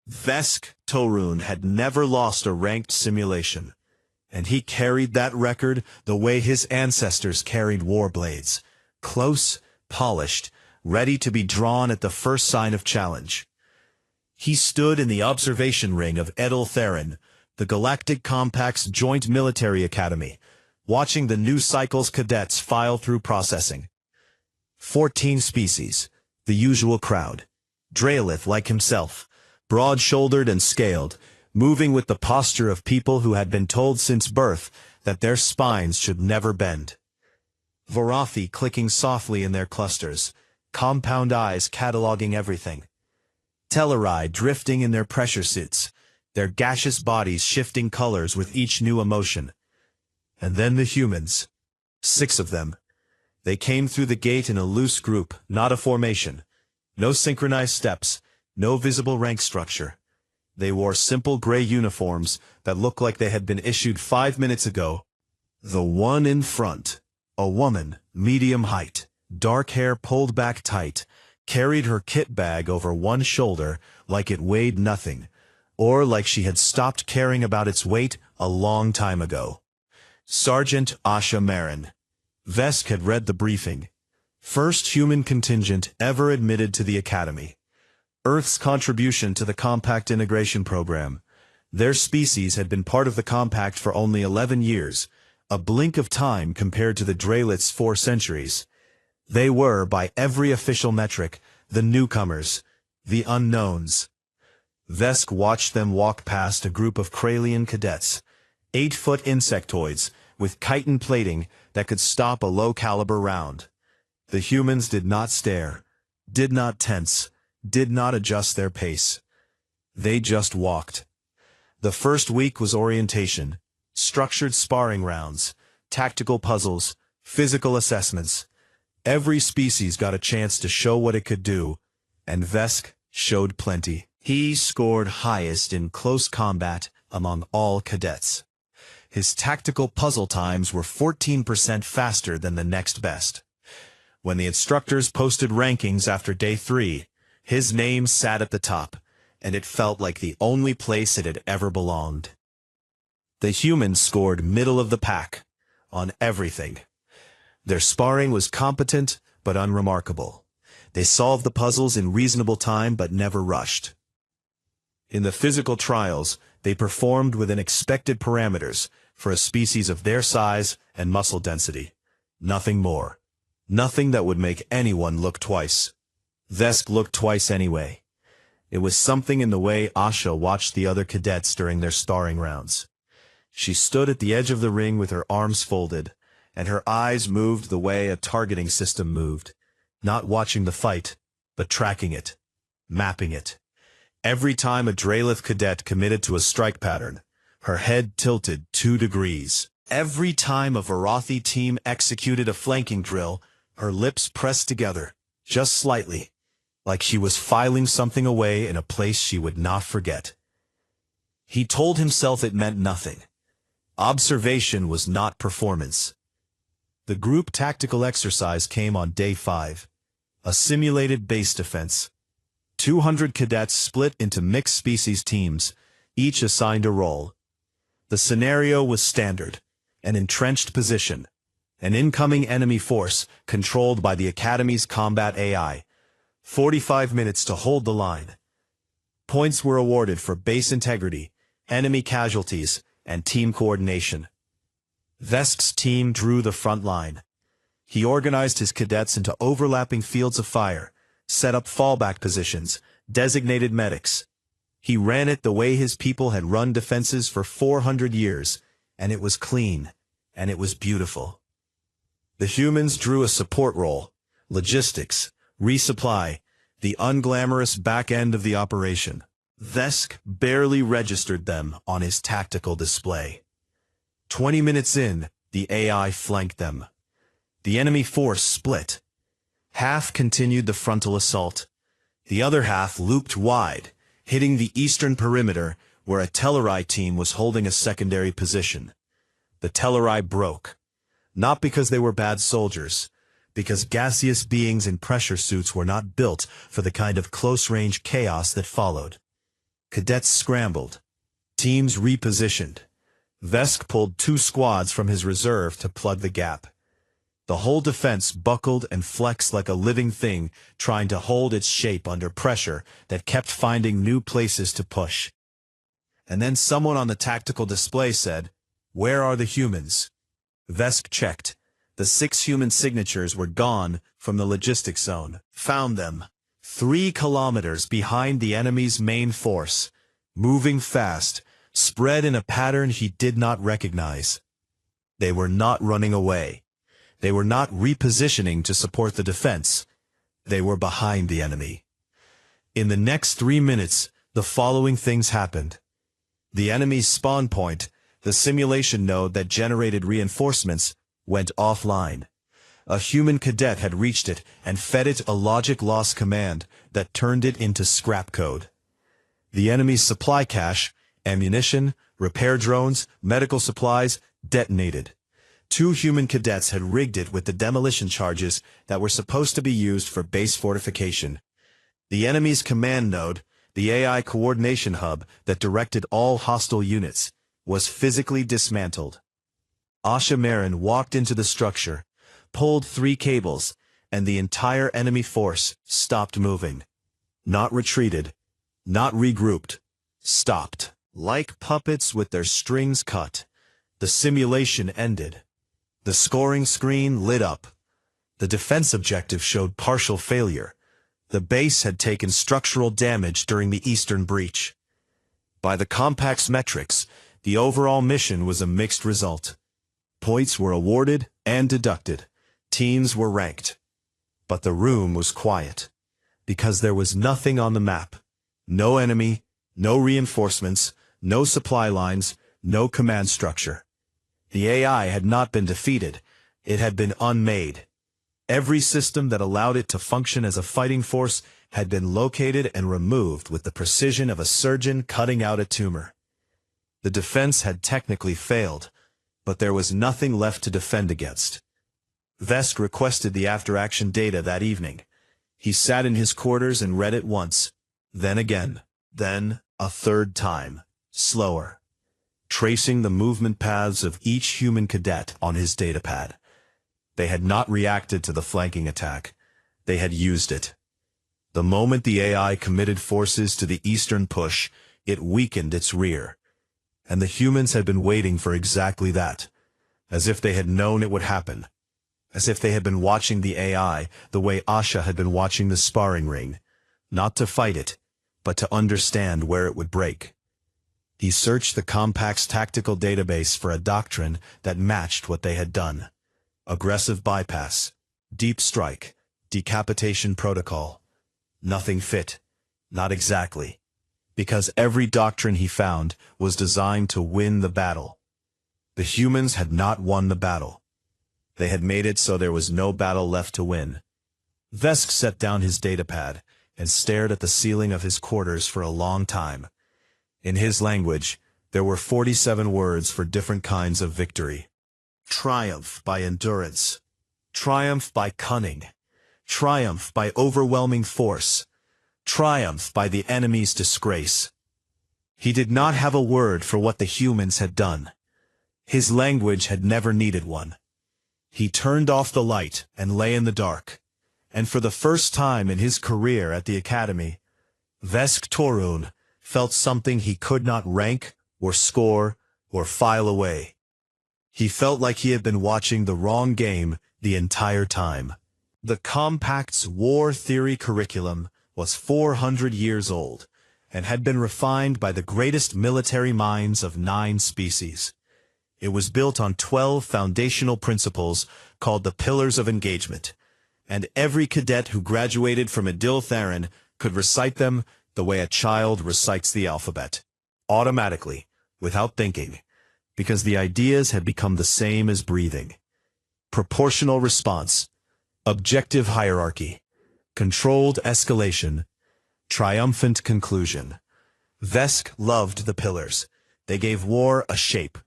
Vesk Torun had never lost a ranked simulation, and he carried that record the way his ancestors carried war blades, close, polished, ready to be drawn at the first sign of challenge. He stood in the observation ring of Edel Theron, the Galactic Compact's Joint Military Academy, watching the new cycle's cadets file through processing. 14 species, the usual crowd. Draelith like himself, broad-shouldered and scaled, moving with the posture of people who had been told since birth that their spines should never bend. Vorathi clicking softly in their clusters, compound eyes cataloging everything. Telleri drifting in their pressure suits, their gaseous bodies shifting colors with each new emotion. And then the humans. 6 of them. They came through the gate in a loose group, not a formation. No synchronized steps, no visible rank structure. They wore simple gray uniforms that looked like they had been issued 5 minutes ago. The one in front, a woman, medium height, dark hair pulled back tight, carried her kit bag over one shoulder like it weighed nothing, or like she had stopped caring about its weight a long time ago. Sergeant Asha Marin. Vesk had read the briefing. First human contingent ever admitted to the Academy. Earth's contribution to the Compact Integration Program. Their species had been part of the Compact for only 11 years, a blink of time compared to the Draelith's 4 centuries. They were, by every official metric, the newcomers, the unknowns. Vesk watched them walk past a group of Kralian cadets, 8-foot insectoids, with chitin plating that could stop a low-caliber round. The humans did not stare, did not tense, did not adjust their pace. They just walked. The first week was orientation, structured sparring rounds, tactical puzzles, physical assessments. Every species got a chance to show what it could do, and Vesk showed plenty. He scored highest in close combat among all cadets. His tactical puzzle times were 14% faster than the next best. When the instructors posted rankings after day 3, his name sat at the top, and it felt like the only place it had ever belonged. The humans scored middle of the pack, on everything. Their sparring was competent but unremarkable. They solved the puzzles in reasonable time but never rushed. In the physical trials, they performed within expected parameters for a species of their size and muscle density. Nothing more. Nothing that would make anyone look twice. Vesk looked twice anyway. It was something in the way Asha watched the other cadets during their sparring rounds. She stood at the edge of the ring with her arms folded, and her eyes moved the way a targeting system moved, not watching the fight, but tracking it, mapping it. Every time a Draelith cadet committed to a strike pattern, her head tilted 2 degrees. Every time a Vorathi team executed a flanking drill, her lips pressed together, just slightly, like she was filing something away in a place she would not forget. He told himself it meant nothing. Observation was not performance. The group tactical exercise came on day 5, a simulated base defense. 200 cadets split into mixed species teams, each assigned a role. The scenario was standard, an entrenched position, an incoming enemy force controlled by the Academy's combat AI. 45 minutes to hold the line. Points were awarded for base integrity, enemy casualties, and team coordination. Vesk's team drew the front line. He organized his cadets into overlapping fields of fire, set up fallback positions, designated medics. He ran it the way his people had run defenses for 400 years, and it was clean, and it was beautiful. The humans drew a support role, logistics, resupply, the unglamorous back end of the operation. Vesk barely registered them on his tactical display. 20 minutes in, the AI flanked them. The enemy force split. Half continued the frontal assault. The other half looped wide, hitting the eastern perimeter where a Telleri team was holding a secondary position. The Telleri broke. Not because they were bad soldiers, because gaseous beings in pressure suits were not built for the kind of close-range chaos that followed. Cadets scrambled. Teams repositioned. Vesk pulled 2 squads from his reserve to plug the gap. The whole defense buckled and flexed like a living thing, trying to hold its shape under pressure that kept finding new places to push. And then someone on the tactical display said, "Where are the humans?" Vesk checked. The 6 human signatures were gone from the logistics zone. Found them. 3 kilometers behind the enemy's main force, moving fast, spread in a pattern he did not recognize. They were not running away. They were not repositioning to support the defense. They were behind the enemy. In the next 3 minutes, the following things happened. The enemy's spawn point, the simulation node that generated reinforcements, went offline. A human cadet had reached it and fed it a logic loss command that turned it into scrap code. The enemy's supply cache, ammunition, repair drones, medical supplies, detonated. 2 human cadets had rigged it with the demolition charges that were supposed to be used for base fortification. The enemy's command node, the AI coordination hub that directed all hostile units, was physically dismantled. Asha Marin walked into the structure, pulled 3 cables, and the entire enemy force stopped moving. Not retreated, not regrouped, stopped. Like puppets with their strings cut, the simulation ended. The scoring screen lit up. The defense objective showed partial failure. The base had taken structural damage during the Eastern breach. By the Compact's metrics, the overall mission was a mixed result. Points were awarded and deducted. Teams were ranked. But the room was quiet, because there was nothing on the map. No enemy, no reinforcements, no supply lines, no command structure. The AI had not been defeated. It had been unmade. Every system that allowed it to function as a fighting force had been located and removed with the precision of a surgeon cutting out a tumor. The defense had technically failed, but there was nothing left to defend against. Vesk requested the after-action data that evening. He sat in his quarters and read it once, then again, then a third time, slower, tracing the movement paths of each human cadet on his datapad. They had not reacted to the flanking attack. They had used it. The moment the AI committed forces to the eastern push, it weakened its rear. And the humans had been waiting for exactly that, as if they had known it would happen, as if they had been watching the AI the way Asha had been watching the sparring ring, not to fight it, but to understand where it would break. He searched the Compact's tactical database for a doctrine that matched what they had done. Aggressive bypass, deep strike, decapitation protocol. Nothing fit. Not exactly. Because every doctrine he found was designed to win the battle. The humans had not won the battle. They had made it so there was no battle left to win. Vesk set down his datapad and stared at the ceiling of his quarters for a long time. In his language, there were 47 words for different kinds of victory. Triumph by endurance. Triumph by cunning. Triumph by overwhelming force. Triumph by the enemy's disgrace. He did not have a word for what the humans had done. His language had never needed one. He turned off the light and lay in the dark. And for the first time in his career at the academy, Vesk Torun felt something he could not rank or score or file away. He felt like he had been watching the wrong game the entire time. The Compact's war theory curriculum was 400 years old and had been refined by the greatest military minds of 9 species. It was built on 12 foundational principles called the Pillars of Engagement, and every cadet who graduated from Adil Theron could recite them the way a child recites the alphabet, automatically, without thinking, because the ideas had become the same as breathing. Proportional response, objective hierarchy, controlled escalation, triumphant conclusion. Vesk loved the pillars. They gave war a shape,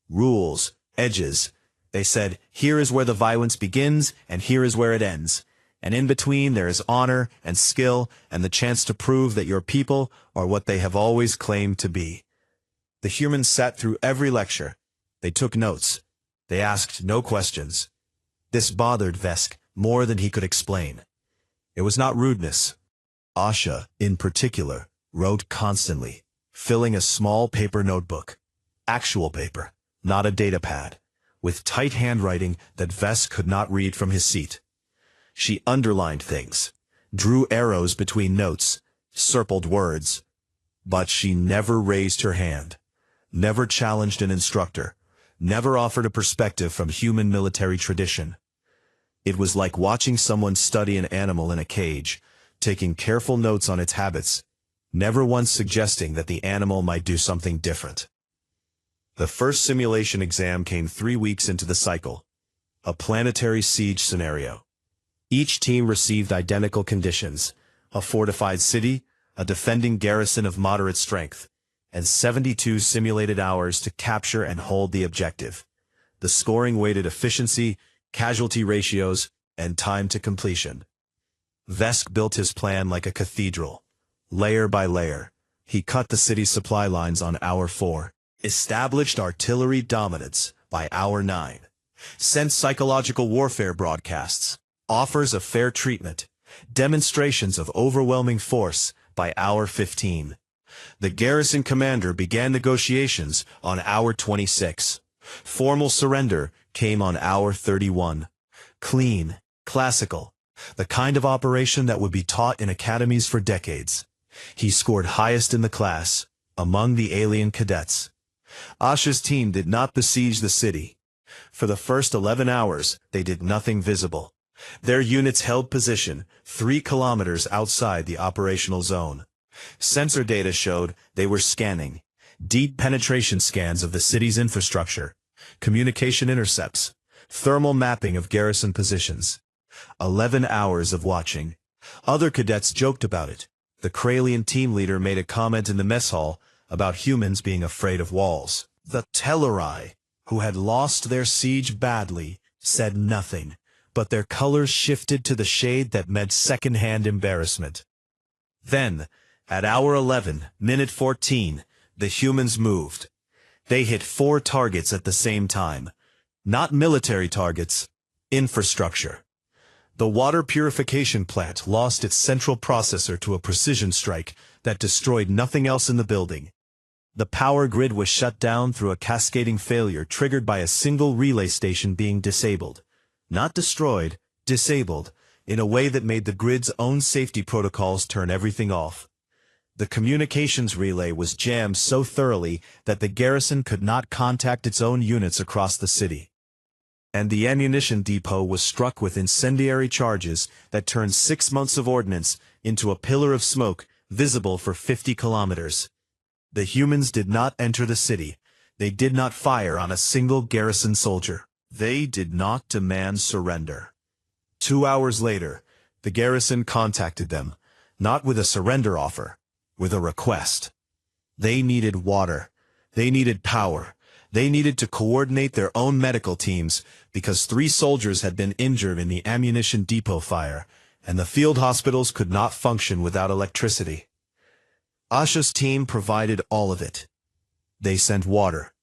rules, edges. They said, here is where the violence begins, and here is where it ends. And in between there is honor and skill and the chance to prove that your people are what they have always claimed to be. The humans sat through every lecture. They took notes. They asked no questions. This bothered Vesk more than he could explain. It was not rudeness. Asha, in particular, wrote constantly, filling a small paper notebook. Actual paper, not a data pad, with tight handwriting that Vesk could not read from his seat. She underlined things, drew arrows between notes, circled words. But she never raised her hand, never challenged an instructor, never offered a perspective from human military tradition. It was like watching someone study an animal in a cage, taking careful notes on its habits, never once suggesting that the animal might do something different. The first simulation exam came 3 weeks into the cycle, a planetary siege scenario. Each team received identical conditions, a fortified city, a defending garrison of moderate strength, and 72 simulated hours to capture and hold the objective. The scoring weighted efficiency, casualty ratios, and time to completion. Vesk built his plan like a cathedral. Layer by layer, he cut the city's supply lines on hour 4, established artillery dominance by hour 9, sent psychological warfare broadcasts, offers of fair treatment, demonstrations of overwhelming force by hour 15. The garrison commander began negotiations on hour 26. Formal surrender came on hour 31. Clean, classical, the kind of operation that would be taught in academies for decades. He scored highest in the class, among the alien cadets. Asha's team did not besiege the city. For the first 11 hours, they did nothing visible. Their units held position 3 kilometers outside the operational zone. Sensor data showed they were scanning, deep penetration scans of the city's infrastructure, communication intercepts, thermal mapping of garrison positions. 11 hours of watching. Other cadets joked about it. The Kralian team leader made a comment in the mess hall about humans being afraid of walls. The Telleri, who had lost their siege badly, said nothing, but their colors shifted to the shade that meant second-hand embarrassment. Then, at hour 11, minute 14, the humans moved. They hit 4 targets at the same time. Not military targets, infrastructure. The water purification plant lost its central processor to a precision strike that destroyed nothing else in the building. The power grid was shut down through a cascading failure triggered by a single relay station being disabled. Not destroyed, disabled, in a way that made the grid's own safety protocols turn everything off. The communications relay was jammed so thoroughly that the garrison could not contact its own units across the city. And the ammunition depot was struck with incendiary charges that turned 6 months of ordnance into a pillar of smoke visible for 50 kilometers. The humans did not enter the city. They did not fire on a single garrison soldier. They did not demand surrender. 2 hours later, the garrison contacted them, not with a surrender offer, with a request. They needed water. They needed power. They needed to coordinate their own medical teams because 3 soldiers had been injured in the ammunition depot fire, and the field hospitals could not function without electricity. Asha's team provided all of it. They sent water.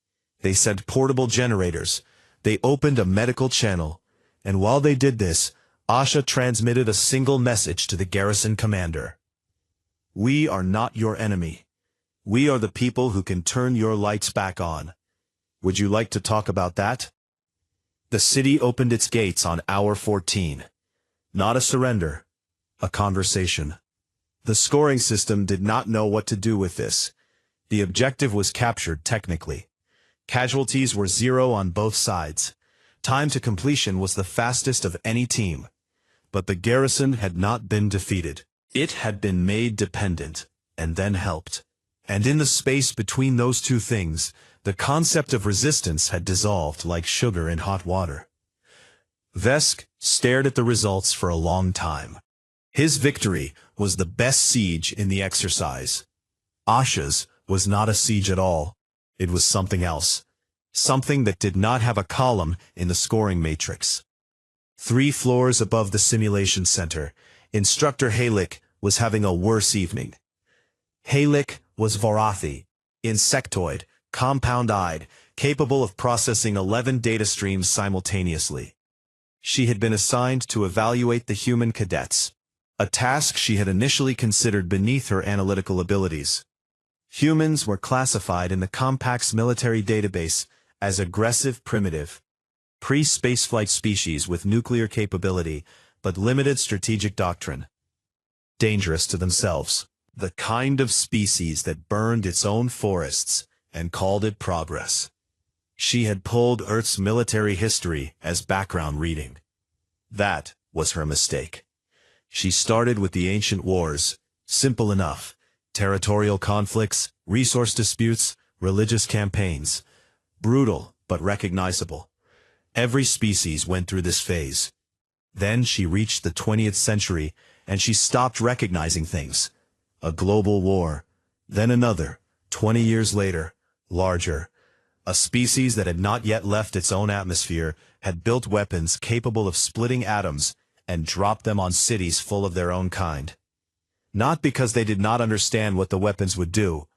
They sent portable generators. They opened a medical channel. And while they did this, Asha transmitted a single message to the garrison commander. "We are not your enemy. We are the people who can turn your lights back on. Would you like to talk about that?" The city opened its gates on hour 14. Not a surrender, a conversation. The scoring system did not know what to do with this. The objective was captured technically. Casualties were 0 on both sides. Time to completion was the fastest of any team. But the garrison had not been defeated. It had been made dependent, and then helped. And in the space between those two things, the concept of resistance had dissolved like sugar in hot water. Vesk stared at the results for a long time. His victory was the best siege in the exercise. Asha's was not a siege at all. It was something else. Something that did not have a column in the scoring matrix. 3 floors above the simulation center, Instructor Halik was having a worse evening. Halik was Vorathi, insectoid, compound-eyed, capable of processing 11 data streams simultaneously. She had been assigned to evaluate the human cadets, a task she had initially considered beneath her analytical abilities. Humans were classified in the Compact's military database as aggressive primitive, pre-spaceflight species with nuclear capability but limited strategic doctrine. Dangerous to themselves. The kind of species that burned its own forests and called it progress. She had pulled Earth's military history as background reading. That was her mistake. She started with the ancient wars, simple enough. Territorial conflicts, resource disputes, religious campaigns. Brutal, but recognizable. Every species went through this phase. Then she reached the 20th century, and she stopped recognizing things. A global war, then another, 20 years later, larger. A species that had not yet left its own atmosphere had built weapons capable of splitting atoms and dropped them on cities full of their own kind. Not because they did not understand what the weapons would do,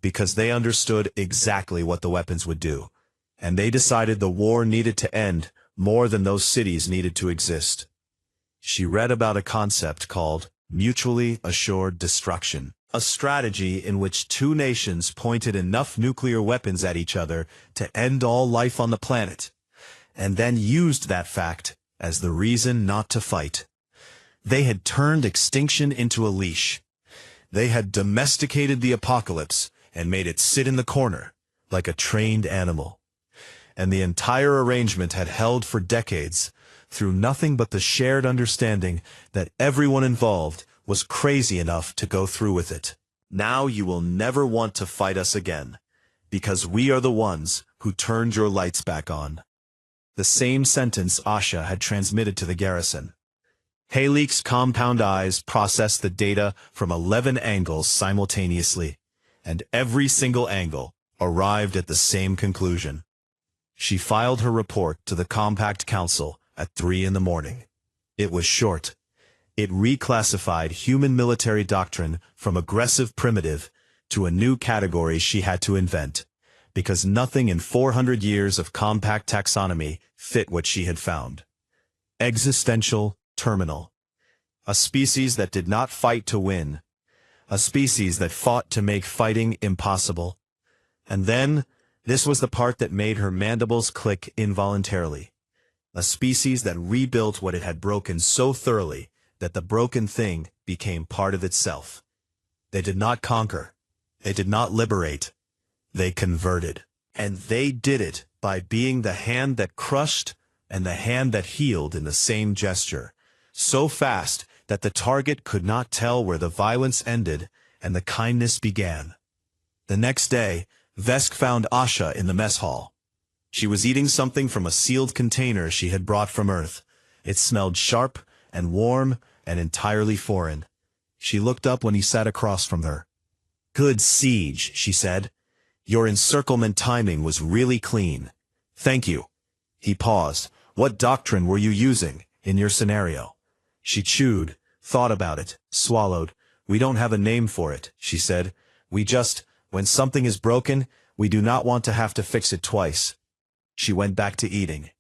because they understood exactly what the weapons would do, and they decided the war needed to end more than those cities needed to exist. She read about a concept called mutually assured destruction, a strategy in which 2 nations pointed enough nuclear weapons at each other to end all life on the planet, and then used that fact as the reason not to fight. They had turned extinction into a leash. They had domesticated the apocalypse and made it sit in the corner, like a trained animal. And the entire arrangement had held for decades, through nothing but the shared understanding that everyone involved was crazy enough to go through with it. Now you will never want to fight us again, because we are the ones who turned your lights back on. The same sentence Asha had transmitted to the garrison. Halik's compound eyes processed the data from 11 angles simultaneously, and every single angle arrived at the same conclusion. She filed her report to the Compact Council at 3 in the morning. It was short. It reclassified human military doctrine from aggressive primitive to a new category she had to invent, because nothing in 400 years of compact taxonomy fit what she had found. Existential terminal. A species that did not fight to win. A species that fought to make fighting impossible. And then, this was the part that made her mandibles click involuntarily. A species that rebuilt what it had broken so thoroughly that the broken thing became part of itself. They did not conquer. They did not liberate. They converted. And they did it by being the hand that crushed and the hand that healed in the same gesture. So fast that the target could not tell where the violence ended and the kindness began. The next day, Vesk found Asha in the mess hall. She was eating something from a sealed container she had brought from Earth. It smelled sharp and warm and entirely foreign. She looked up when he sat across from her. "Good siege," she said. "Your encirclement timing was really clean. Thank you." He paused. "What doctrine were you using in your scenario?" She chewed, thought about it, swallowed. "We don't have a name for it," she said. "We just, when something is broken, we do not want to have to fix it twice." She went back to eating.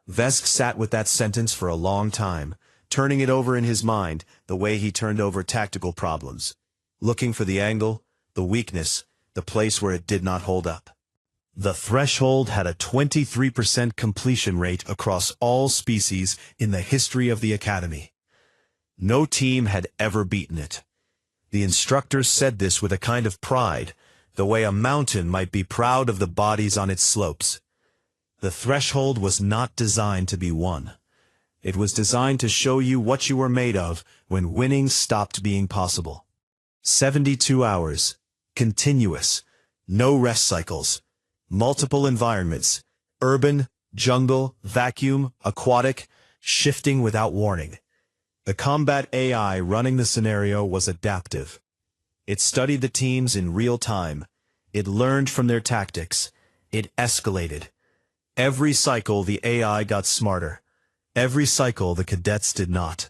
Vesk sat with that sentence for a long time, turning it over in his mind the way he turned over tactical problems, looking for the angle, the weakness, the place where it did not hold up. The threshold had a 23% completion rate across all species in the history of the Academy. No team had ever beaten it. The instructors said this with a kind of pride, the way a mountain might be proud of the bodies on its slopes. The threshold was not designed to be won. It was designed to show you what you were made of when winning stopped being possible. 72 hours, continuous, no rest cycles, multiple environments, urban, jungle, vacuum, aquatic, shifting without warning. The combat AI running the scenario was adaptive. It studied the teams in real time. It learned from their tactics. It escalated. Every cycle the AI got smarter. Every cycle the cadets did not.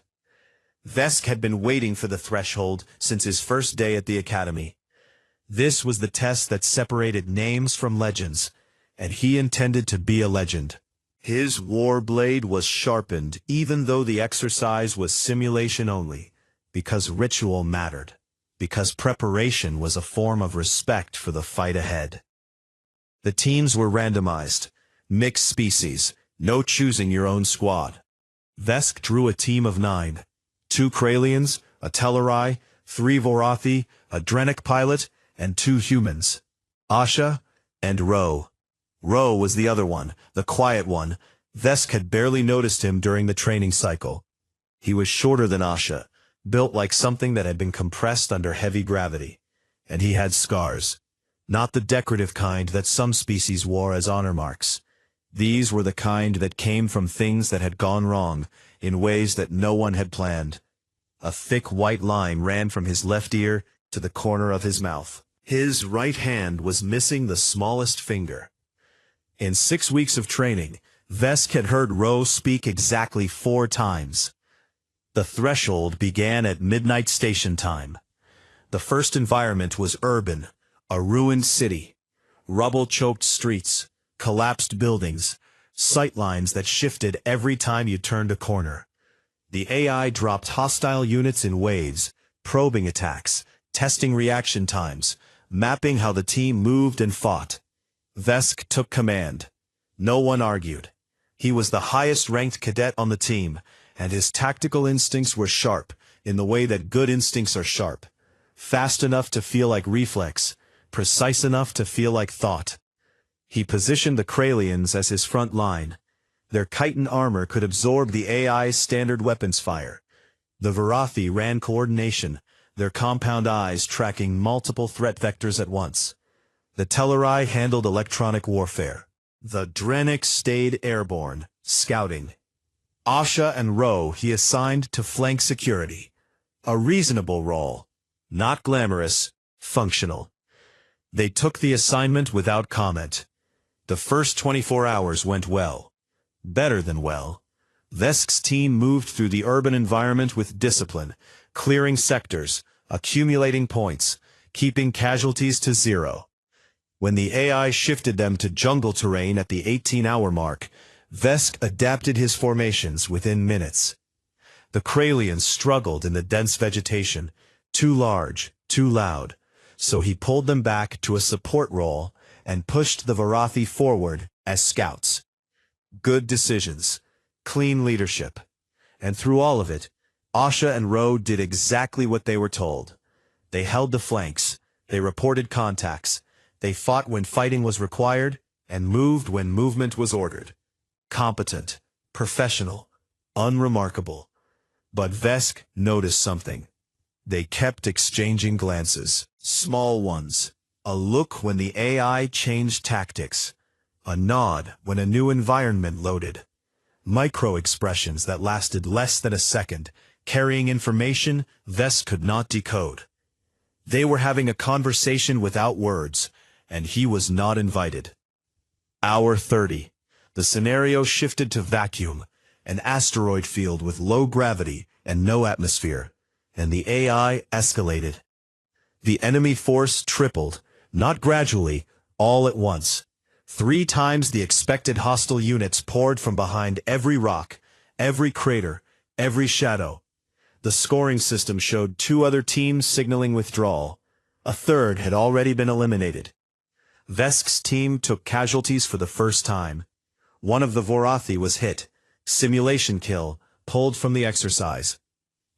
Vesk had been waiting for the threshold since his first day at the academy. This was the test that separated names from legends, and he intended to be a legend. His war blade was sharpened even though the exercise was simulation only, because ritual mattered, because preparation was a form of respect for the fight ahead. The teams were randomized, mixed species, no choosing your own squad. Vesk drew a team of 9, 2 Kralians, a Telleri, 3 Vorathi, a Drenic pilot, and 2 humans, Asha and Ro. Ro was the other one, the quiet one. Vesk had barely noticed him during the training cycle. He was shorter than Asha, built like something that had been compressed under heavy gravity. And he had scars. Not the decorative kind that some species wore as honor marks. These were the kind that came from things that had gone wrong, in ways that no one had planned. A thick white line ran from his left ear to the corner of his mouth. His right hand was missing the smallest finger. In 6 weeks of training, Vesk had heard Ro speak exactly 4 times. The threshold began at midnight station time. The first environment was urban, a ruined city, rubble-choked streets, collapsed buildings, sightlines that shifted every time you turned a corner. The AI dropped hostile units in waves, probing attacks, testing reaction times, mapping how the team moved and fought. Vesk took command. No one argued. He was the highest-ranked cadet on the team, and his tactical instincts were sharp, in the way that good instincts are sharp. Fast enough to feel like reflex, precise enough to feel like thought. He positioned the Kralians as his front line. Their chitin armor could absorb the AI's standard weapons fire. The Vorathi ran coordination, their compound eyes tracking multiple threat vectors at once. The Telleri handled electronic warfare. The Drenic stayed airborne, scouting. Asha and Ro he assigned to flank security. A reasonable role. Not glamorous, functional. They took the assignment without comment. The first 24 hours went well. Better than well. Vesk's team moved through the urban environment with discipline, clearing sectors, accumulating points, keeping casualties to 0. When the AI shifted them to jungle terrain at the 18-hour mark, Vesk adapted his formations within minutes. The Kralians struggled in the dense vegetation, too large, too loud, so he pulled them back to a support role and pushed the Vorathi forward as scouts. Good decisions, clean leadership. And through all of it, Asha and Ro did exactly what they were told. They held the flanks, they reported contacts, they fought when fighting was required, and moved when movement was ordered. Competent, professional, unremarkable. But Vesk noticed something. They kept exchanging glances, small ones. A look when the AI changed tactics. A nod when a new environment loaded. Micro-expressions that lasted less than a second, carrying information Vesk could not decode. They were having a conversation without words, and he was not invited. Hour 30. The scenario shifted to vacuum, an asteroid field with low gravity and no atmosphere, and the AI escalated. The enemy force tripled, not gradually, all at once. 3 times the expected hostile units poured from behind every rock, every crater, every shadow. The scoring system showed 2 other teams signaling withdrawal. A third had already been eliminated. Vesk's team took casualties for the first time. One of the Vorathi was hit, simulation kill, pulled from the exercise.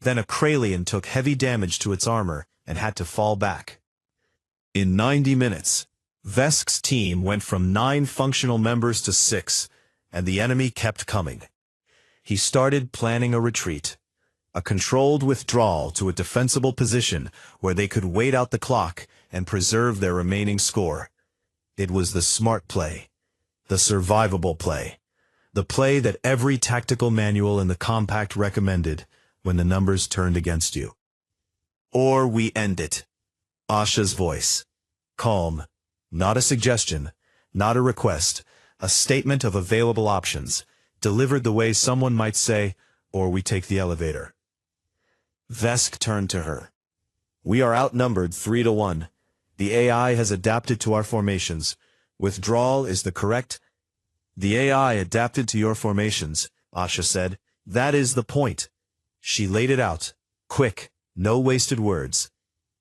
Then a Kralian took heavy damage to its armor and had to fall back. In 90 minutes, Vesk's team went from 9 functional members to 6, and the enemy kept coming. He started planning a retreat, a controlled withdrawal to a defensible position where they could wait out the clock and preserve their remaining score. It was the smart play, the survivable play, the play that every tactical manual in the compact recommended when the numbers turned against you. Or we end it. Asha's voice. Calm. Not a suggestion, not a request, a statement of available options. delivered the way someone might say, "Or we take the elevator." Vesk turned to her. "We are outnumbered 3-1. The AI has adapted to our formations. Withdrawal is the correct—" "The AI adapted to your formations," Asha said. "That is the point." She laid it out. Quick, no wasted words.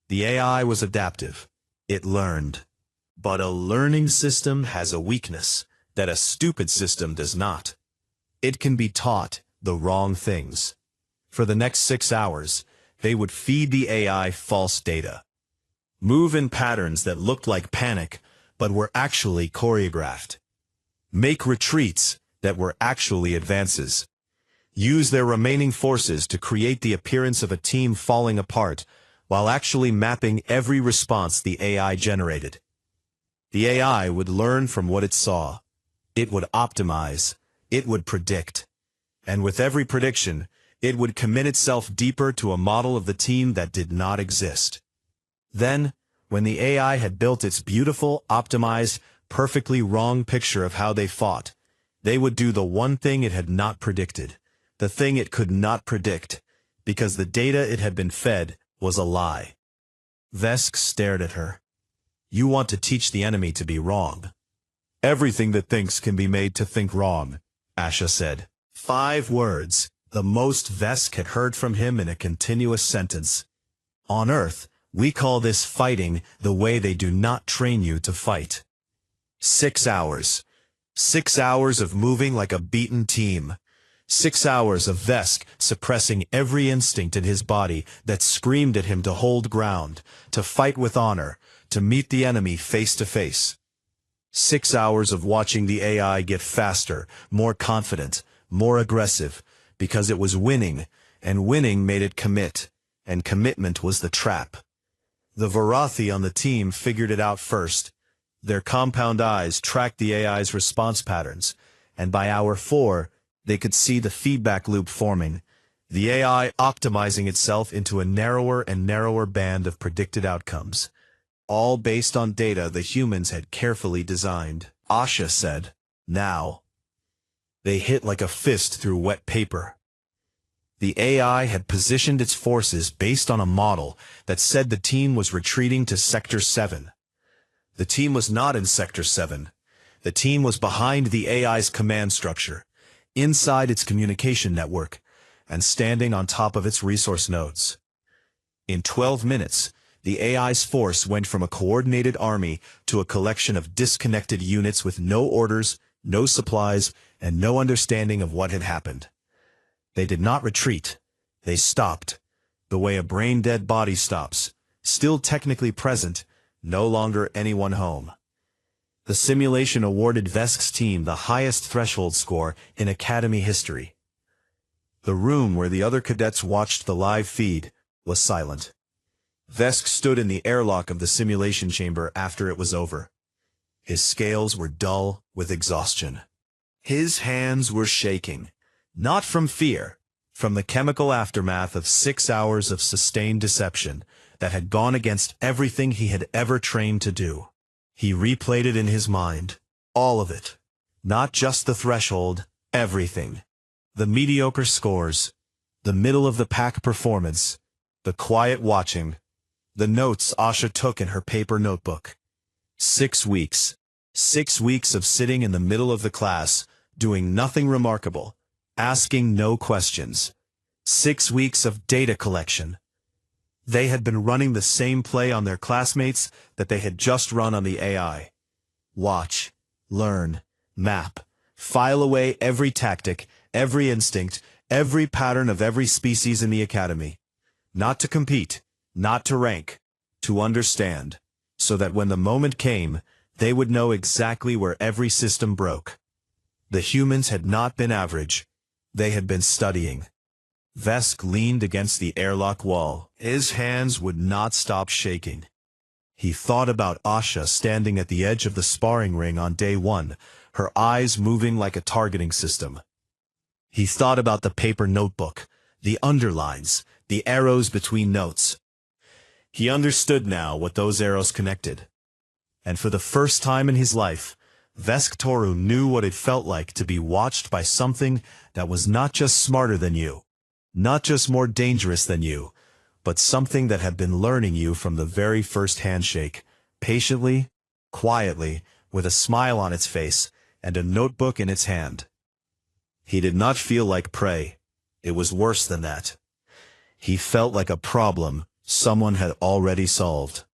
The AI was adaptive. It learned. But a learning system has a weakness that a stupid system does not. It can be taught the wrong things. For the next 6 hours, they would feed the AI false data. Move in patterns that looked like panic, but were actually choreographed. Make retreats that were actually advances. Use their remaining forces to create the appearance of a team falling apart, while actually mapping every response the AI generated. The AI would learn from what it saw. It would optimize. It would predict. And with every prediction, it would commit itself deeper to a model of the team that did not exist. Then, when the AI had built its beautiful, optimized, perfectly wrong picture of how they fought, they would do the one thing it had not predicted, the thing it could not predict, because the data it had been fed was a lie. Vesk stared at her. "You want to teach the enemy to be wrong." "Everything that thinks can be made to think wrong," Asha said. 5 words, the most Vesk had heard from him in a continuous sentence. "On Earth, we call this fighting the way they do not train you to fight." 6 hours. 6 hours of moving like a beaten team. 6 hours of Vesk suppressing every instinct in his body that screamed at him to hold ground, to fight with honor, to meet the enemy face to face. 6 hours of watching the AI get faster, more confident, more aggressive, because it was winning, and winning made it commit, and commitment was the trap. The Varathi on the team figured it out first. Their compound eyes tracked the AI's response patterns, and by hour 4, they could see the feedback loop forming, the AI optimizing itself into a narrower and narrower band of predicted outcomes, all based on data the humans had carefully designed. Asha said, "Now." They hit like a fist through wet paper. The AI had positioned its forces based on a model that said the team was retreating to Sector 7. The team was not in Sector 7. The team was behind the AI's command structure, inside its communication network, and standing on top of its resource nodes. In 12 minutes, the AI's force went from a coordinated army to a collection of disconnected units with no orders, no supplies, and no understanding of what had happened. They did not retreat. They stopped, the way a brain-dead body stops, still technically present, no longer anyone home. The simulation awarded Vesk's team the highest threshold score in Academy history. The room where the other cadets watched the live feed was silent. Vesk stood in the airlock of the simulation chamber after it was over. His scales were dull with exhaustion. His hands were shaking, not from fear, from the chemical aftermath of 6 hours of sustained deception that had gone against everything he had ever trained to do. He replayed it in his mind, all of it, not just the threshold, everything. The mediocre scores, the middle-of-the-pack performance, the quiet watching, the notes Asha took in her paper notebook. 6 weeks. 6 weeks of sitting in the middle of the class, doing nothing remarkable, asking no questions. 6 weeks of data collection. They had been running the same play on their classmates that they had just run on the AI. Watch, learn, map, file away every tactic, every instinct, every pattern of every species in the academy. Not to compete, not to rank, to understand, so that when the moment came, they would know exactly where every system broke. The humans had not been average. They had been studying. Vesk leaned against the airlock wall. His hands would not stop shaking. He thought about Asha standing at the edge of the sparring ring on day 1, her eyes moving like a targeting system. He thought about the paper notebook, the underlines, the arrows between notes. He understood now what those arrows connected. And for the first time in his life, Vesk knew what it felt like to be watched by something that was not just smarter than you, not just more dangerous than you, but something that had been learning you from the very first handshake, patiently, quietly, with a smile on its face and a notebook in its hand. He did not feel like prey. It was worse than that. He felt like a problem someone had already solved.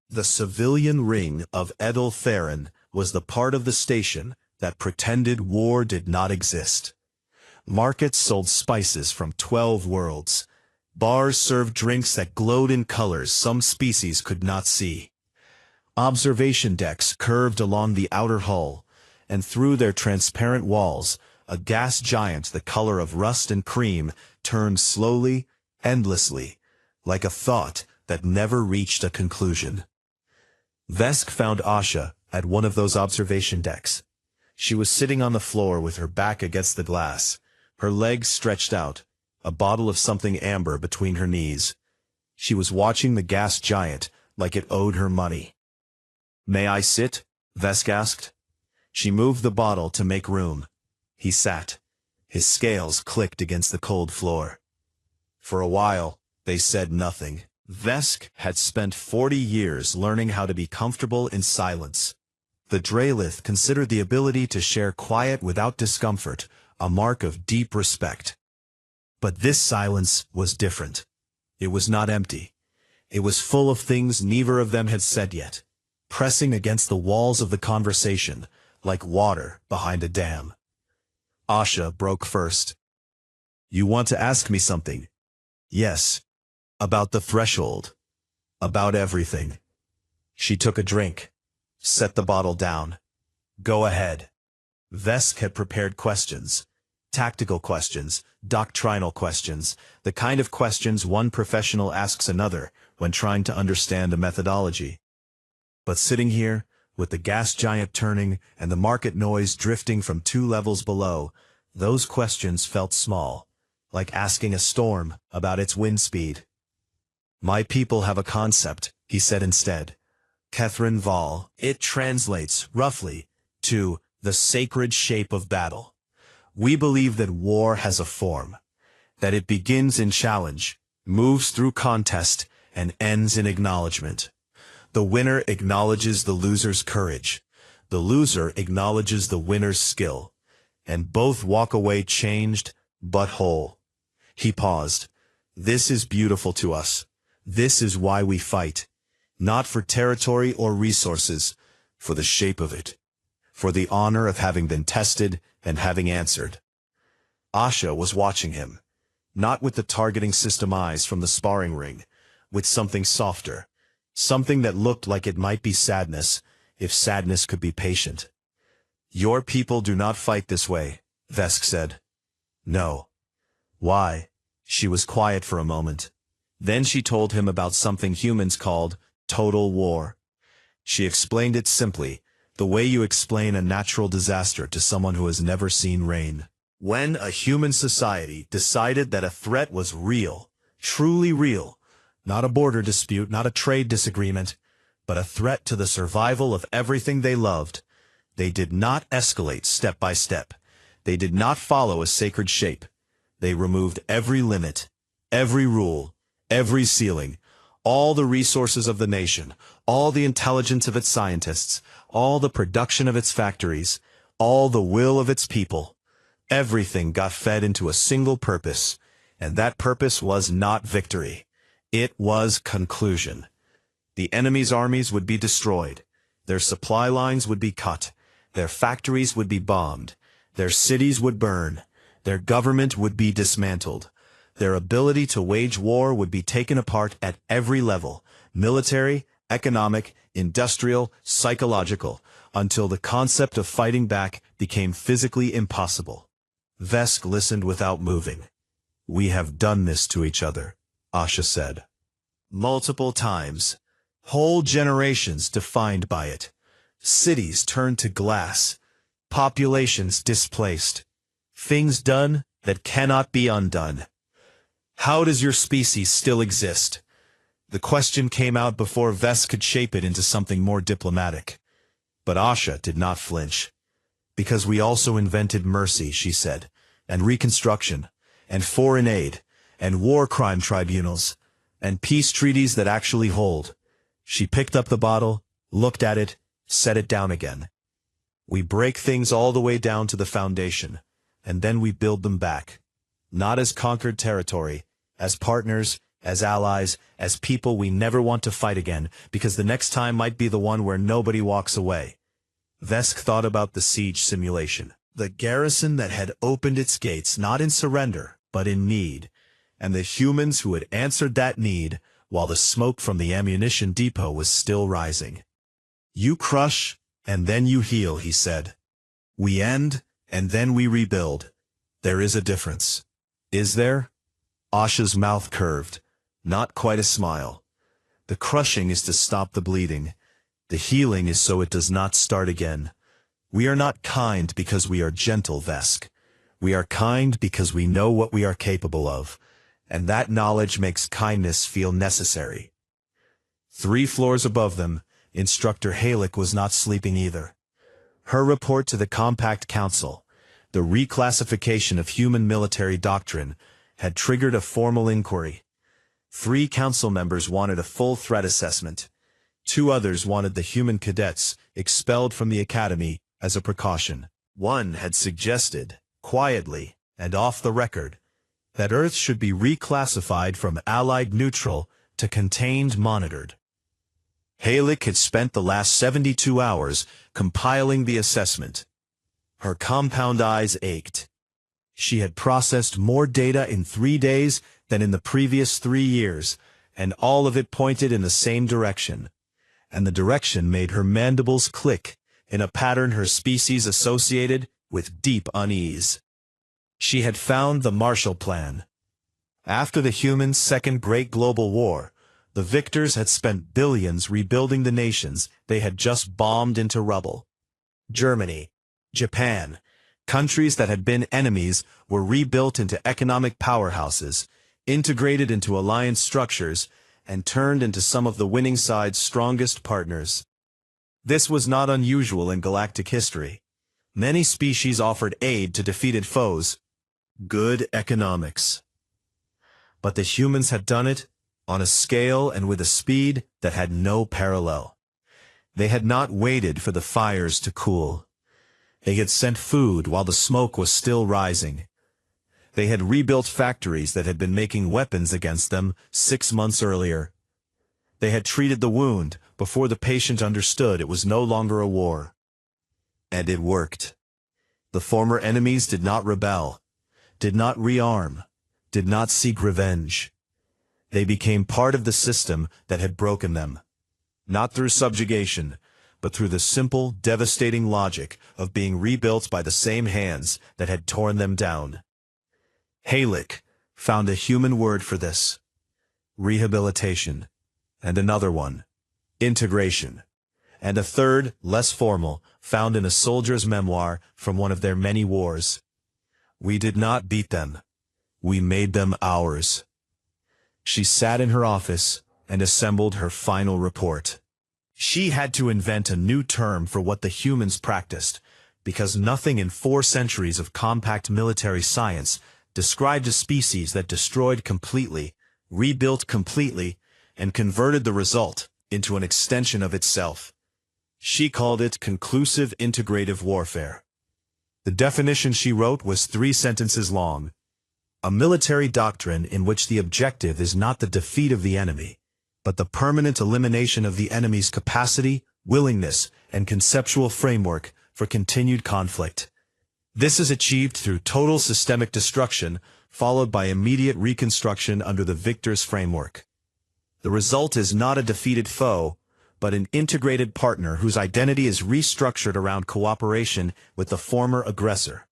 The civilian ring of Edel Theron was the part of the station that pretended war did not exist. Markets sold spices from 12 worlds. Bars served drinks that glowed in colors some species could not see. Observation decks curved along the outer hull, and through their transparent walls, a gas giant the color of rust and cream turned slowly, endlessly, like a thought that never reached a conclusion. Vesk found Asha at one of those observation decks. She was sitting on the floor with her back against the glass, her legs stretched out, a bottle of something amber between her knees. She was watching the gas giant like it owed her money. "May I sit?" Vesk asked. She moved the bottle to make room. He sat. His scales clicked against the cold floor. For a while, they said nothing. Vesk had spent 40 years learning how to be comfortable in silence. The Draelith considered the ability to share quiet without discomfort a mark of deep respect. But this silence was different. It was not empty. It was full of things neither of them had said yet, pressing against the walls of the conversation, like water behind a dam. Asha broke first. "You want to ask me something?" "Yes. About the threshold. About everything." She took a drink, set the bottle down. "Go ahead." Vesk had prepared questions. Tactical questions, doctrinal questions, the kind of questions one professional asks another when trying to understand a methodology. But sitting here, with the gas giant turning and the market noise drifting from 2 levels below, those questions felt small, like asking a storm about its wind speed. "My people have a concept," he said instead. Catherine Val. It translates, roughly, to the sacred shape of battle. We believe that war has a form, that it begins in challenge, moves through contest, and ends in acknowledgement. The winner acknowledges the loser's courage. The loser acknowledges the winner's skill. And both walk away changed, but whole. He paused. "This is beautiful to us. This is why we fight. Not for territory or resources, for the shape of it. For the honor of having been tested and having answered." Asha was watching him, not with the targeting system eyes from the sparring ring, with something softer, something that looked like it might be sadness, if sadness could be patient. "Your people do not fight this way," Vesk said. "No." "Why?" She was quiet for a moment. Then she told him about something humans called total war. She explained it simply, the way you explain a natural disaster to someone who has never seen rain. When a human society decided that a threat was real, truly real, not a border dispute, not a trade disagreement, but a threat to the survival of everything they loved, they did not escalate step by step. They did not follow a sacred shape. They removed every limit, every rule, every ceiling, all the resources of the nation, all the intelligence of its scientists, all the production of its factories, all the will of its people. Everything got fed into a single purpose, and that purpose was not victory. It was conclusion. The enemy's armies would be destroyed. Their supply lines would be cut. Their factories would be bombed. Their cities would burn. Their government would be dismantled. Their ability to wage war would be taken apart at every level, military, economic, industrial, psychological, until the concept of fighting back became physically impossible. Vesk listened without moving. "We have done this to each other," Asha said. "Multiple times. Whole generations defined by it. Cities turned to glass. Populations displaced. Things done that cannot be undone. How does your species still exist?" The question came out before Vesk could shape it into something more diplomatic. But Asha did not flinch. Because we also invented mercy, she said, and reconstruction, and foreign aid, and war crime tribunals, and peace treaties that actually hold. She picked up the bottle, looked at it, set it down again. We break things all the way down to the foundation, and then we build them back. Not as conquered territory, as partners, as allies, as people we never want to fight again, because the next time might be the one where nobody walks away. Vesk thought about the siege simulation. The garrison that had opened its gates not in surrender, but in need, and the humans who had answered that need while the smoke from the ammunition depot was still rising. You crush, and then you heal, he said. We end, and then we rebuild. There is a difference. Is there? Asha's mouth curved. Not quite a smile. The crushing is to stop the bleeding. The healing is so it does not start again. We are not kind because we are gentle, Vesk. We are kind because we know what we are capable of, and that knowledge makes kindness feel necessary. 3 floors above them, Instructor Halik was not sleeping either. Her report to the Compact Council, the reclassification of human military doctrine, had triggered a formal inquiry. 3 council members wanted a full threat assessment. 2 others wanted the human cadets expelled from the academy as a precaution. 1 had suggested, quietly and off the record, that Earth should be reclassified from Allied neutral to contained monitored. Halik had spent the last 72 hours compiling the assessment. Her compound eyes ached. She had processed more data in 3 days than in the previous 3 years, and all of it pointed in the same direction. And the direction made her mandibles click in a pattern her species associated with deep unease. She had found the Marshall Plan. After the humans' second great global war, the victors had spent billions rebuilding the nations they had just bombed into rubble. Germany, Japan, countries that had been enemies were rebuilt into economic powerhouses, integrated into alliance structures, and turned into some of the winning side's strongest partners. This was not unusual in galactic history. Many species offered aid to defeated foes. Good economics. But the humans had done it on a scale and with a speed that had no parallel. They had not waited for the fires to cool. They had sent food while the smoke was still rising. They had rebuilt factories that had been making weapons against them 6 months earlier. They had treated the wound before the patient understood it was no longer a war. And it worked. The former enemies did not rebel, did not rearm, did not seek revenge. They became part of the system that had broken them, not through subjugation, but through the simple, devastating logic of being rebuilt by the same hands that had torn them down. Halik found a human word for this: rehabilitation, and another one, integration, and a third, less formal, found in a soldier's memoir from one of their many wars. We did not beat them. We made them ours. She sat in her office and assembled her final report. She had to invent a new term for what the humans practiced, because nothing in 4 centuries of compact military science described a species that destroyed completely, rebuilt completely, and converted the result into an extension of itself. She called it conclusive integrative warfare. The definition she wrote was 3 sentences long. A military doctrine in which the objective is not the defeat of the enemy, but the permanent elimination of the enemy's capacity, willingness, and conceptual framework for continued conflict. This is achieved through total systemic destruction, followed by immediate reconstruction under the victor's framework. The result is not a defeated foe, but an integrated partner whose identity is restructured around cooperation with the former aggressor.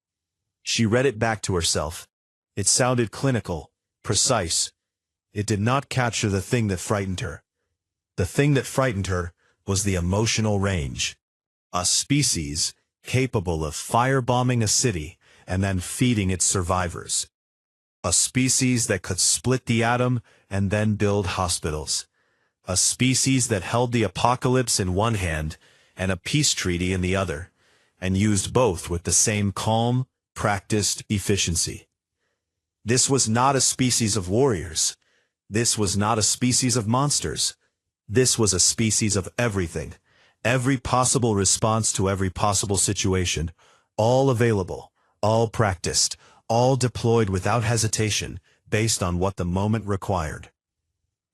She read it back to herself. It sounded clinical, precise. It did not capture the thing that frightened her. The thing that frightened her was the emotional range. A species capable of firebombing a city and then feeding its survivors. A species that could split the atom and then build hospitals. A species that held the apocalypse in one hand and a peace treaty in the other, and used both with the same calm, practiced efficiency. This was not a species of warriors. This was not a species of monsters. This was a species of everything, every possible response to every possible situation, all available, all practiced, all deployed without hesitation, based on what the moment required.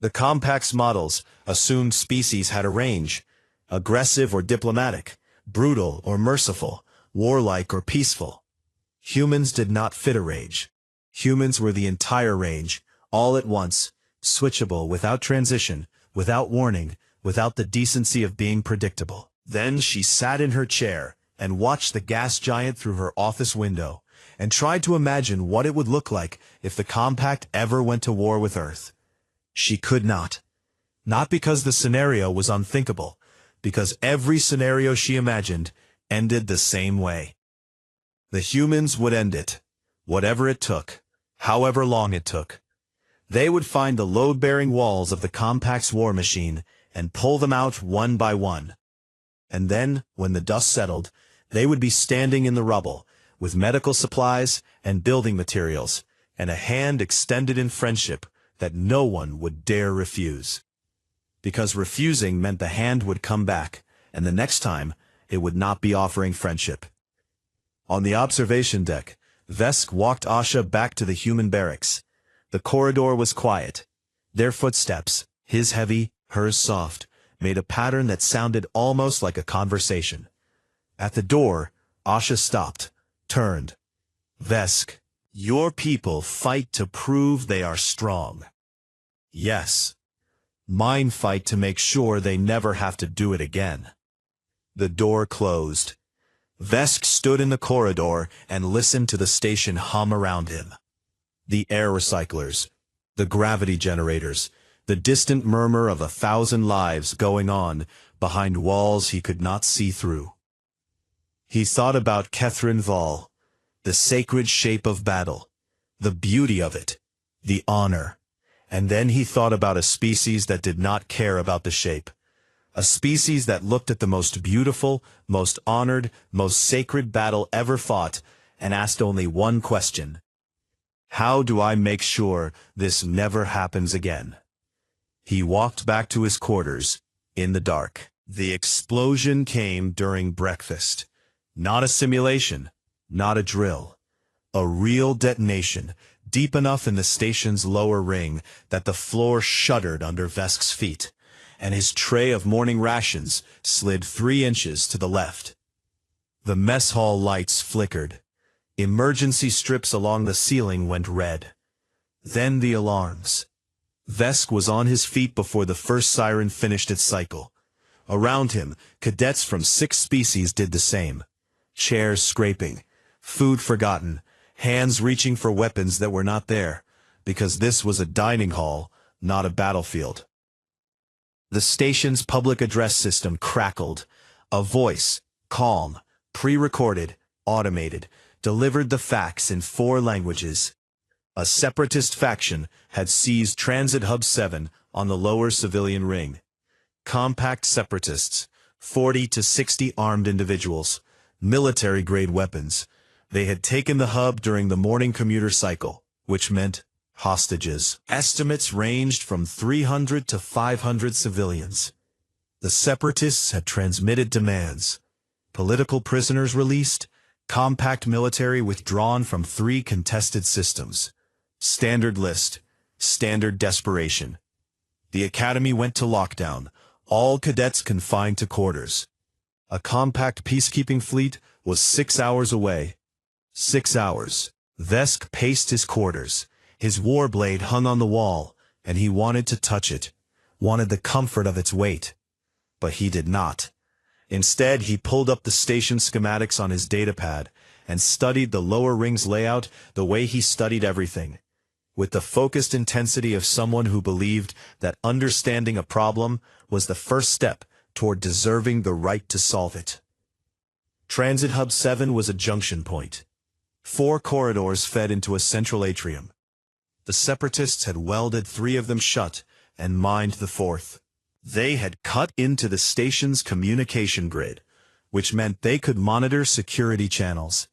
The Compact's models assumed species had a range, aggressive or diplomatic, brutal or merciful, warlike or peaceful. Humans did not fit a range. Humans were the entire range, all at once, switchable without transition, without warning, without the decency of being predictable. Then she sat in her chair and watched the gas giant through her office window, and tried to imagine what it would look like if the Compact ever went to war with Earth. She could not. Not because the scenario was unthinkable, because every scenario she imagined ended the same way. The humans would end it, whatever it took, however long it took. They would find the load-bearing walls of the Compact's war machine and pull them out one by one. And then, when the dust settled, they would be standing in the rubble, with medical supplies and building materials, and a hand extended in friendship that no one would dare refuse. Because refusing meant the hand would come back, and the next time, it would not be offering friendship. On the observation deck, Vesk walked Asha back to the human barracks. The corridor was quiet. Their footsteps, his heavy, hers soft, made a pattern that sounded almost like a conversation. At the door, Asha stopped, turned. Vesk, your people fight to prove they are strong. Yes. Mine fight to make sure they never have to do it again. The door closed. Vesk stood in the corridor and listened to the station hum around him. The air recyclers, the gravity generators, the distant murmur of 1,000 lives going on behind walls he could not see through. He thought about Kethrin Val, the sacred shape of battle, the beauty of it, the honor. And then he thought about a species that did not care about the shape. A species that looked at the most beautiful, most honored, most sacred battle ever fought, and asked only one question. How do I make sure this never happens again? He walked back to his quarters, in the dark. The explosion came during breakfast. Not a simulation, not a drill. A real detonation, deep enough in the station's lower ring that the floor shuddered under Vesk's feet, and his tray of morning rations slid 3 inches to the left. The mess hall lights flickered. Emergency strips along the ceiling went red. Then the alarms. Vesk was on his feet before the first siren finished its cycle. Around him, cadets from 6 species did the same. Chairs scraping, food forgotten, hands reaching for weapons that were not there, because this was a dining hall, not a battlefield. The station's public address system crackled. A voice, calm, pre-recorded, automated, delivered the facts in 4 languages. A separatist faction had seized Transit Hub 7 on the lower civilian ring. Compact separatists, 40 to 60 armed individuals, military-grade weapons. They had taken the hub during the morning commuter cycle, which meant hostages. Estimates ranged from 300 to 500 civilians. The separatists had transmitted demands. Political prisoners released, compact military withdrawn from 3 contested systems. Standard list, standard desperation. The academy went to lockdown, all cadets confined to quarters. A compact peacekeeping fleet was 6 hours away. 6 hours. Vesk paced his quarters. His war blade hung on the wall, and he wanted to touch it, wanted the comfort of its weight. But he did not. Instead, he pulled up the station schematics on his datapad and studied the lower ring's layout the way he studied everything, with the focused intensity of someone who believed that understanding a problem was the first step toward deserving the right to solve it. Transit Hub 7 was a junction point. 4 corridors fed into a central atrium. The separatists had welded 3 of them shut and mined the 4th. They had cut into the station's communication grid, which meant they could monitor security channels.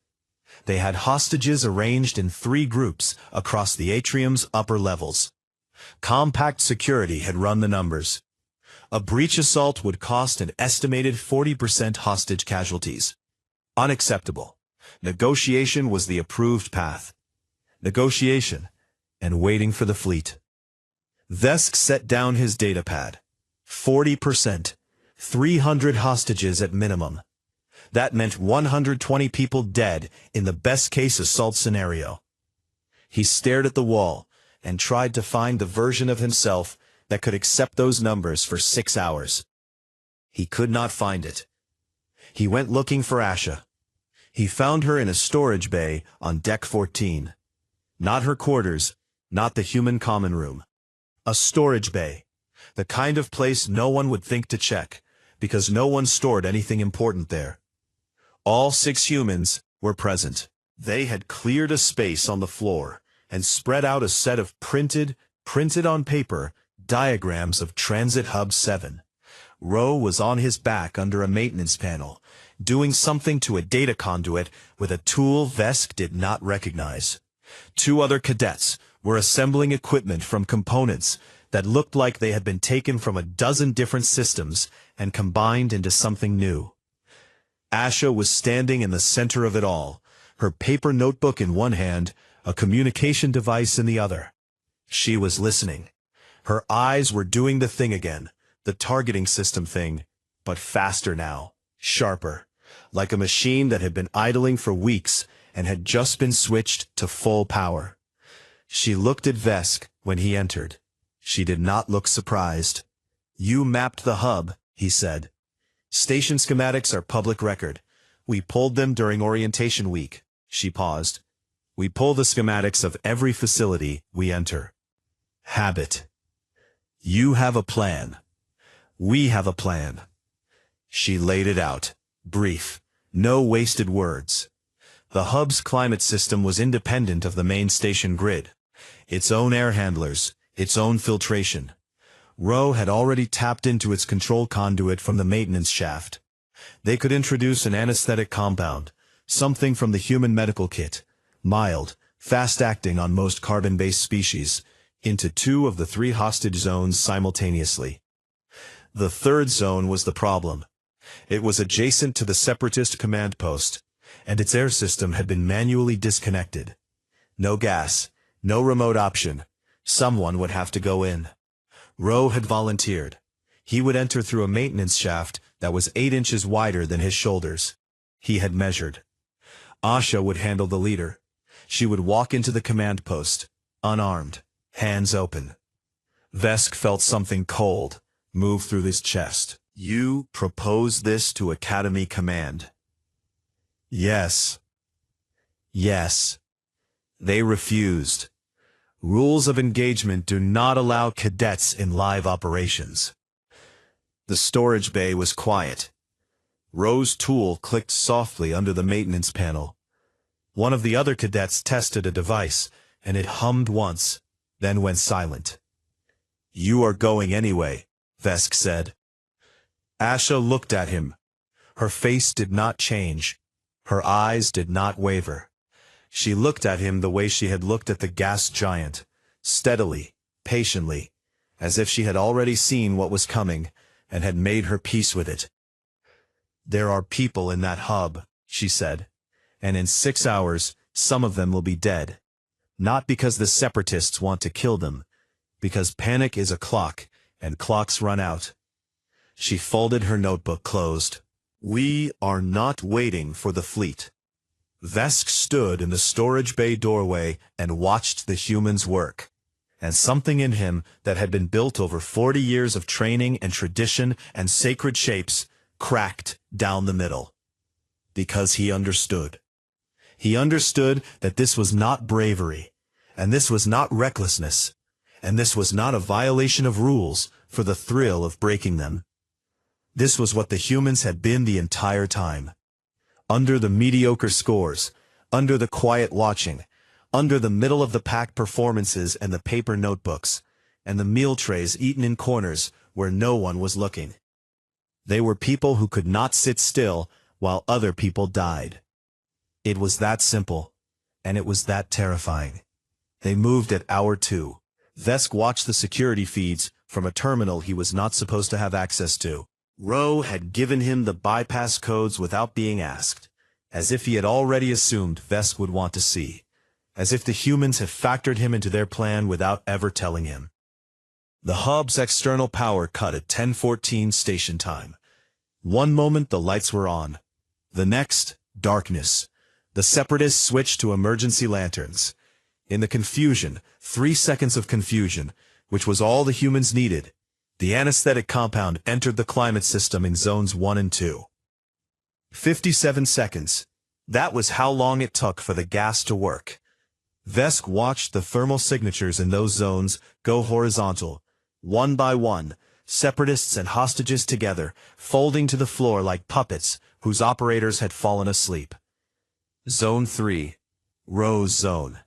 They had hostages arranged in 3 groups across the atrium's upper levels. Compact security had run the numbers. A breach assault would cost an estimated 40% hostage casualties. Unacceptable. Negotiation was the approved path. Negotiation, and waiting for the fleet. Vesk set down his datapad. 40%. 300 hostages at minimum. That meant 120 people dead in the best-case assault scenario. He stared at the wall and tried to find the version of himself that could accept those numbers for 6 hours. He could not find it. He went looking for Asha. He found her in a storage bay on Deck 14. Not her quarters, not the human common room. A storage bay. The kind of place no one would think to check, because no one stored anything important there. All 6 humans were present. They had cleared a space on the floor and spread out a set of printed on paper, diagrams of Transit Hub 7. Ro was on his back under a maintenance panel, doing something to a data conduit with a tool Vesk did not recognize. 2 other cadets were assembling equipment from components that looked like they had been taken from a dozen different systems and combined into something new. Asha was standing in the center of it all, her paper notebook in one hand, a communication device in the other. She was listening. Her eyes were doing the thing again, the targeting system thing, but faster now, sharper, like a machine that had been idling for weeks and had just been switched to full power. She looked at Vesk when he entered. She did not look surprised. "You mapped the hub," he said. "Station schematics are public record. We pulled them during orientation week." She paused. "We pull the schematics of every facility we enter." Habit. "You have a plan. We have a plan." She laid it out. Brief. No wasted words. The hub's climate system was independent of the main station grid. Its own air handlers, its own filtration. Ro had already tapped into its control conduit from the maintenance shaft. They could introduce an anesthetic compound, something from the human medical kit, mild, fast-acting on most carbon-based species, into 2 of the 3 hostage zones simultaneously. The 3rd zone was the problem. It was adjacent to the Separatist command post, and its air system had been manually disconnected. No gas, no remote option. Someone would have to go in. Ro had volunteered. He would enter through a maintenance shaft that was 8 inches wider than his shoulders. He had measured. Asha would handle the leader. She would walk into the command post, unarmed, hands open. Vesk felt something cold move through his chest. "You propose this to Academy Command?" "Yes." "Yes." They refused. Rules of engagement do not allow cadets in live operations. The storage bay was quiet. Ro's tool clicked softly under the maintenance panel. One of the other cadets tested a device, and it hummed once, then went silent. "You are going anyway," Vesk said. Asha looked at him. Her face did not change. Her eyes did not waver. She looked at him the way she had looked at the gas giant, steadily, patiently, as if she had already seen what was coming and had made her peace with it. "There are people in that hub," she said, "and in 6 hours, some of them will be dead. Not because the Separatists want to kill them, because panic is a clock, and clocks run out." She folded her notebook closed. "We are not waiting for the fleet." Vesk stood in the storage bay doorway and watched the humans work. And something in him that had been built over 40 years of training and tradition and sacred shapes cracked down the middle. Because he understood. He understood that this was not bravery, and this was not recklessness, and this was not a violation of rules for the thrill of breaking them. This was what the humans had been the entire time. Under the mediocre scores, under the quiet watching, under the middle-of-the-pack performances and the paper notebooks, and the meal trays eaten in corners where no one was looking. They were people who could not sit still while other people died. It was that simple, and it was that terrifying. They moved at hour 2. Vesk watched the security feeds from a terminal he was not supposed to have access to. Rowe had given him the bypass codes without being asked, as if he had already assumed Vesk would want to see, as if the humans had factored him into their plan without ever telling him. The hub's external power cut at 10:14 station time. One moment the lights were on. The next, darkness. The Separatists switched to emergency lanterns. In the confusion, 3 seconds of confusion, which was all the humans needed, the anesthetic compound entered the climate system in zones 1 and 2. 57 seconds. That was how long it took for the gas to work. Vesk watched the thermal signatures in those zones go horizontal, one by one, Separatists and hostages together, folding to the floor like puppets whose operators had fallen asleep. Zone 3. Rowe's zone.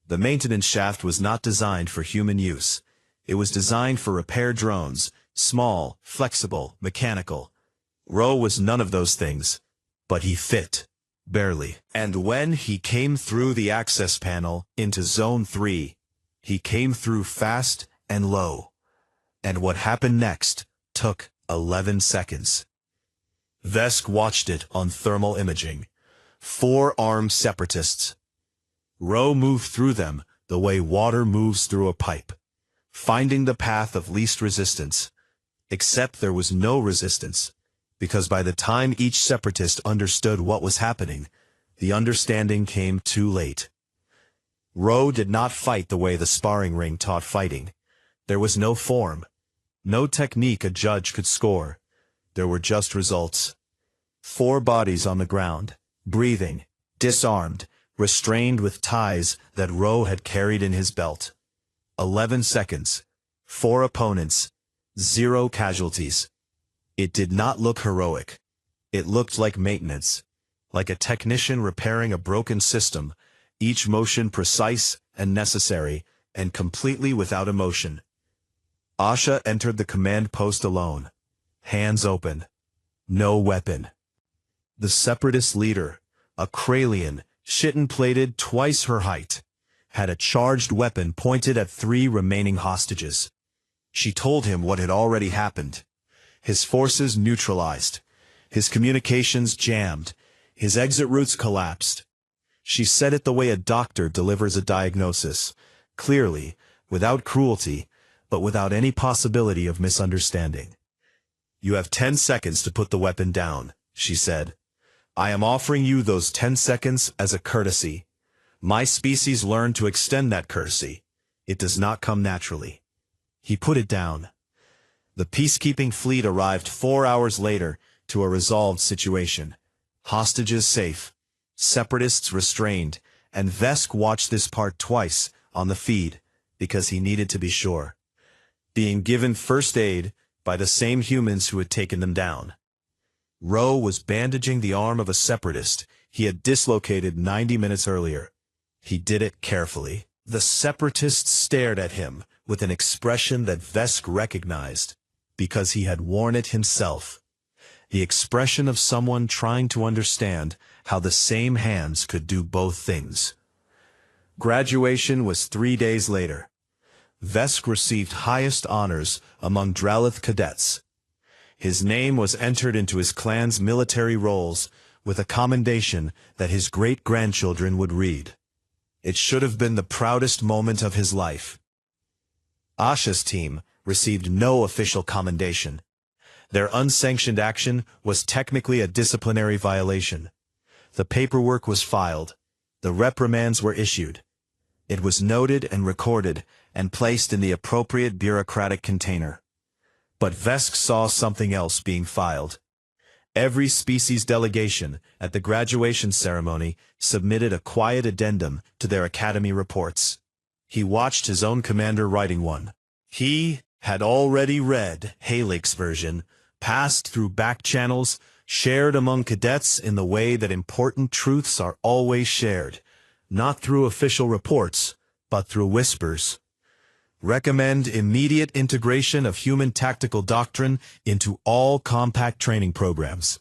The maintenance shaft was not designed for human use. It was designed for repair drones, small, flexible, mechanical. Rowe was none of those things, but he fit. Barely. And when he came through the access panel into Zone 3, he came through fast and low. And what happened next took 11 seconds. Vesk watched it on thermal imaging. 4 armed Separatists. Rowe moved through them the way water moves through a pipe, finding the path of least resistance. Except there was no resistance, because by the time each Separatist understood what was happening, the understanding came too late. Rowe did not fight the way the sparring ring taught fighting. There was no form, no technique a judge could score. There were just results. 4 bodies on the ground, breathing, disarmed, restrained with ties that Rowe had carried in his belt. 11 seconds. 4 opponents. 0 casualties. It did not look heroic. It looked like maintenance, like a technician repairing a broken system, each motion precise and necessary, and completely without emotion. Asha entered the command post alone, hands open, no weapon. The Separatist leader, a Kralian, chitin-plated twice her height, had a charged weapon pointed at 3 remaining hostages. She told him what had already happened. His forces neutralized, his communications jammed, his exit routes collapsed. She said it the way a doctor delivers a diagnosis, clearly, without cruelty, but without any possibility of misunderstanding. "You have 10 seconds to put the weapon down," she said. "I am offering you those 10 seconds as a courtesy. My species learned to extend that courtesy. It does not come naturally." He put it down. The peacekeeping fleet arrived 4 hours later to a resolved situation. Hostages safe, Separatists restrained, and Vesk watched this part twice on the feed because he needed to be sure. Being given first aid by the same humans who had taken them down. Rowe was bandaging the arm of a Separatist he had dislocated 90 minutes earlier. He did it carefully. The Separatists stared at him with an expression that Vesk recognized, because he had worn it himself. The expression of someone trying to understand how the same hands could do both things. Graduation was 3 days later. Vesk received highest honors among Dralith cadets. His name was entered into his clan's military rolls with a commendation that his great-grandchildren would read. It should have been the proudest moment of his life. Asha's team received no official commendation. Their unsanctioned action was technically a disciplinary violation. The paperwork was filed. The reprimands were issued. It was noted and recorded and placed in the appropriate bureaucratic container. But Vesk saw something else being filed. Every species delegation at the graduation ceremony submitted a quiet addendum to their academy reports. He watched his own commander writing one. He had already read Halig's version, passed through back channels, shared among cadets in the way that important truths are always shared, not through official reports, but through whispers. Recommend immediate integration of human tactical doctrine into all compact training programs.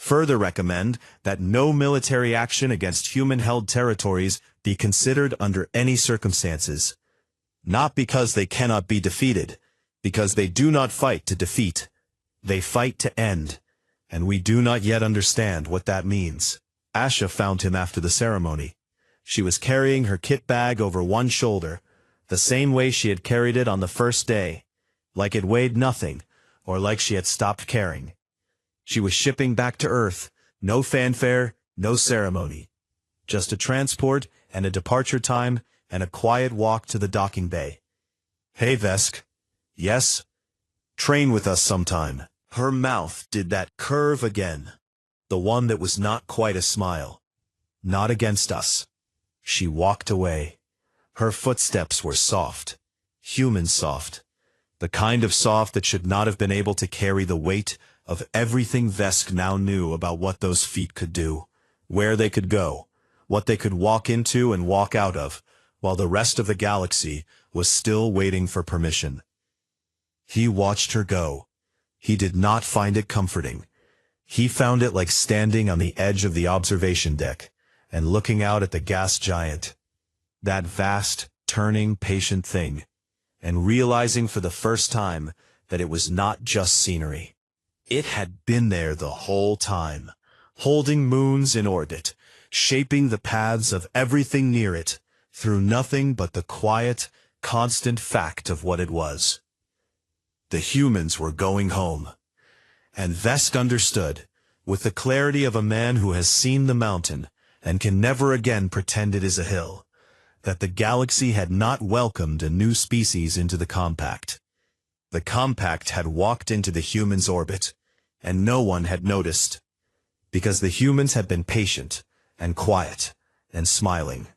Further recommend that no military action against human-held territories be considered under any circumstances. Not because they cannot be defeated, because they do not fight to defeat. They fight to end, and we do not yet understand what that means. Asha found him after the ceremony. She was carrying her kit bag over one shoulder, the same way she had carried it on the first day, like it weighed nothing, or like she had stopped caring. She was shipping back to Earth, no fanfare, no ceremony. Just a transport and a departure time and a quiet walk to the docking bay. Hey Vesk. Yes? Train with us sometime. Her mouth did that curve again. The one that was not quite a smile. Not against us. She walked away. Her footsteps were soft. Human soft. The kind of soft that should not have been able to carry the weight of everything Vesk now knew about what those feet could do, where they could go, what they could walk into and walk out of, while the rest of the galaxy was still waiting for permission. He watched her go. He did not find it comforting. He found it like standing on the edge of the observation deck and looking out at the gas giant. That vast, turning, patient thing, and realizing for the first time that it was not just scenery. It had been there the whole time, holding moons in orbit, shaping the paths of everything near it, through nothing but the quiet, constant fact of what it was. The humans were going home. And Vesk understood, with the clarity of a man who has seen the mountain and can never again pretend it is a hill, that the galaxy had not welcomed a new species into the compact. The compact had walked into the humans' orbit, and no one had noticed, because the humans had been patient and quiet and smiling.